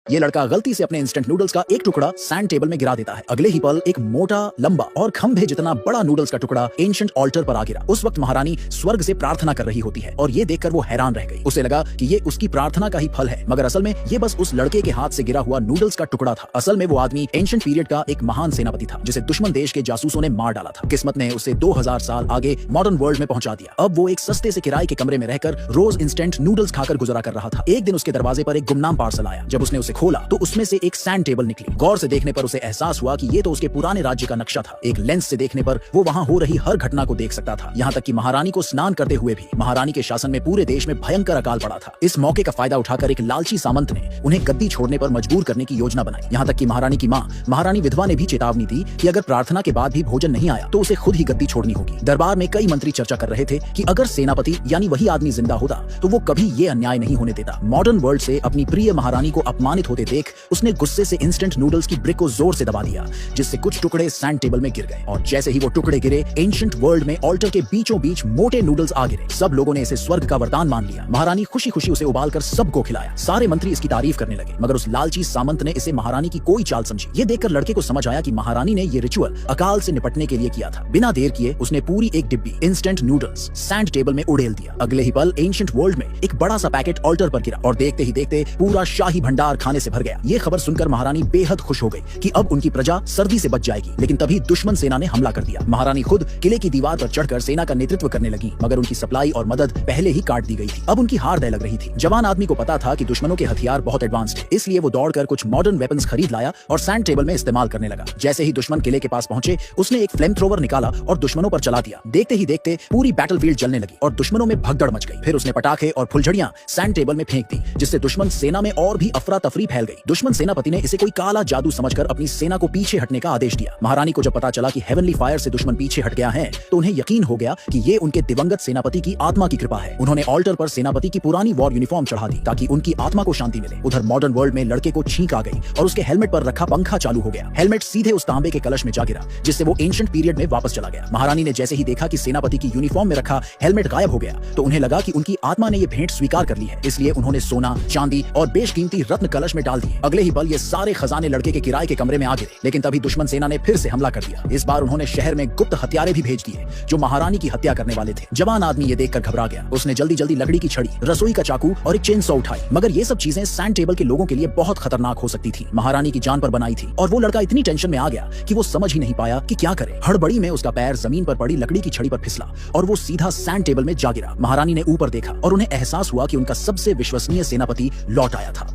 ये लड़का गलती से अपने इंस्टेंट नूडल्स का एक टुकड़ा सैंड टेबल में गिरा देता है। अगले ही पल एक मोटा, लंबा और खंभे जितना बड़ा नूडल्स का टुकड़ा एंशिएंट ऑल्टर पर आ गिरा। उस वक्त महारानी स्वर्ग से प्रार्थना कर रही होती है और ये देखकर वो हैरान रह गई। उसे लगा कि ये उसकी प्रार्थना का ही फल है, मगर असल में ये बस उस लड़के के हाथ से गिरा हुआ नूडल्स का टुकड़ा था। असल में वो आदमी एंशिएंट पीरियड का एक महान सेनापति था जिसे दुश्मन देश के जासूसों ने मार डाला था। किस्मत ने उसे 2000 साल आगे मॉडर्न वर्ल्ड में पहुंचा दिया। अब वो एक सस्ते से किराए के कमरे में रहकर रोज इंस्टेंट नूडल्स खाकर गुजारा कर रहा था। एक दिन उसके दरवाजे पर एक गुमनाम पार्सल आया। जब उसने उसे खोला तो उसमें से एक सैंड टेबल निकली। गौर से देखने पर उसे एहसास हुआ कि ये तो उसके पुराने राज्य का नक्शा था। एक लेंस से देखने पर वो वहां हो रही हर घटना को देख सकता था, यहाँ तक कि महारानी को स्नान करते हुए भी। महारानी के शासन में पूरे देश में भयंकर अकाल पड़ा था। इस मौके का फायदा उठाकर एक लालची सामंत ने उन्हें गद्दी छोड़ने पर मजबूर करने की योजना बनाई। यहाँ तक कि महारानी की माँ महारानी विधवा ने भी चेतावनी दी कि अगर प्रार्थना के बाद भी भोजन नहीं आया तो उसे खुद ही गद्दी छोड़नी होगी। दरबार में कई मंत्री चर्चा कर रहे थे कि अगर सेनापति यानी वही आदमी जिंदा होता तो वो कभी ये अन्याय नहीं होने देता। मॉडर्न वर्ल्ड से अपनी प्रिय महारानी को अपमानित होते देख उसने गुस्से से इंस्टेंट नूडल्स की ब्रिक को जोर से दबा दिया, जिससे कुछ टुकड़े सैंड टेबल में गिर गए। और जैसे ही वो टुकड़े गिरे, एंशिएंट वर्ल्ड में ऑल्टर के बीचों बीच मोटे नूडल्स आ गिरे। सब लोगों ने इसे स्वर्ग का वरदान मान लिया। महारानी खुशी खुशी उसे उबालकर सबको खिलाया। सारे मंत्री इसकी तारीफ करने लगे, मगर उस लालची सामंत ने इसे महारानी की कोई चाल समझी। ये देखकर लड़के को समझ आया कि महारानी ने ये रिचुअल अकाल से निपटने के लिए किया था। बिना देर किए उसने पूरी एक डिब्बी इंस्टेंट नूडल्स सैंड टेबल में उड़ेल दिया। अगले ही पल एंशिएंट वर्ल्ड में एक बड़ा सा पैकेट ऑल्टर पर गिरा और देखते ही देखते पूरा शाही भंडार खाने से भर गया। ये खबर सुनकर महारानी बेहद खुश हो गई कि अब उनकी प्रजा सर्दी से बच जाएगी। लेकिन तभी दुश्मन सेना ने हमला कर दिया। महारानी खुद किले की दीवार पर चढ़कर सेना का नेतृत्व करने लगी, मगर उनकी सप्लाई और मदद पहले ही काट दी गई थी। अब उनकी हार तय लग रही थी। जवान आदमी को पता था कि दुश्मनों के हथियार बहुत एडवांस्ड थे, इसलिए वो दौड़कर कुछ मॉडर्न वेपन्स खरीद लाया और सैंड टेबल में इस्तेमाल करने लगा। जैसे ही दुश्मन किले के पास पहुंचे, उसने एक फ्लेम थ्रोवर निकाला और दुश्मनों पर चला दिया। देखते ही देखते पूरी बैटलफील्ड जलने लगी और दुश्मनों में भगदड़ मच गई। फिर उसने पटाखे और फुलझड़ियां सैंड टेबल में फेंक दी, जिससे दुश्मन सेना में और भी अफरा तफरी फैल गई। दुश्मन सेनापति ने इसे कोई काला जादू समझकर अपनी सेना को पीछे हटने का आदेश दिया। महारानी को जब पता चला कि हेवनली फायर से दुश्मन पीछे हट गया है, तो उन्हें यकीन हो गया कि ये उनके दिवंगत सेनापति की आत्मा की कृपा है। उन्होंने ऑल्टर पर सेनापति की पुरानी वॉर यूनिफॉर्म चढ़ा दी ताकि उनकी आत्मा को शांति मिले। उधर मॉडर्न वर्ल्ड में लड़के को छींक आ गई और उसके हेलमेट पर रखा पंखा चालू हो गया। हेलमेट सीधे उस तांबे के कलश में जा गिरा, जिससे वो एंशिएंट पीरियड में वापस चला गया। महारानी ने जैसे ही देखा कि सेनापति की यूनिफॉर्म में रखा हेलमेट गायब हो गया, तो उन्हें लगा कि उनकी आत्मा ने ये भेंट स्वीकार कर ली है। इसलिए उन्होंने सोना, चांदी और बेशकीमती रत्न कलश में डाल दिए। अगले ही पल ये सारे खजाने लड़के के किराए के कमरे में आ गिरे। लेकिन तभी दुश्मन सेना ने फिर से हमला कर दिया। इस बार उन्होंने शहर में गुप्त हत्यारे भी भेज दिए जो महारानी की हत्या करने वाले थे। जवान आदमी ये देखकर घबरा गया। उसने जल्दी जल्दी लकड़ी की छड़ी, रसोई का चाकू और एक चेनसॉ उठाई, मगर ये सब चीजें सैंड टेबल के लोगों के लिए बहुत खतरनाक हो सकती थी। महारानी की जान पर बनाई थी और वो लड़का इतनी टेंशन में आ गया कि वो समझ ही नहीं पाया कि क्या करे। हड़बड़ी में उसका पैर जमीन पर पड़ी लकड़ी की छड़ी पर फिसला और वो सीधा सैंड टेबल में जा गिरा। महारानी ने ऊपर देखा और उन्हें एहसास हुआ कि उनका सबसे विश्वसनीय सेनापति लौट आया था।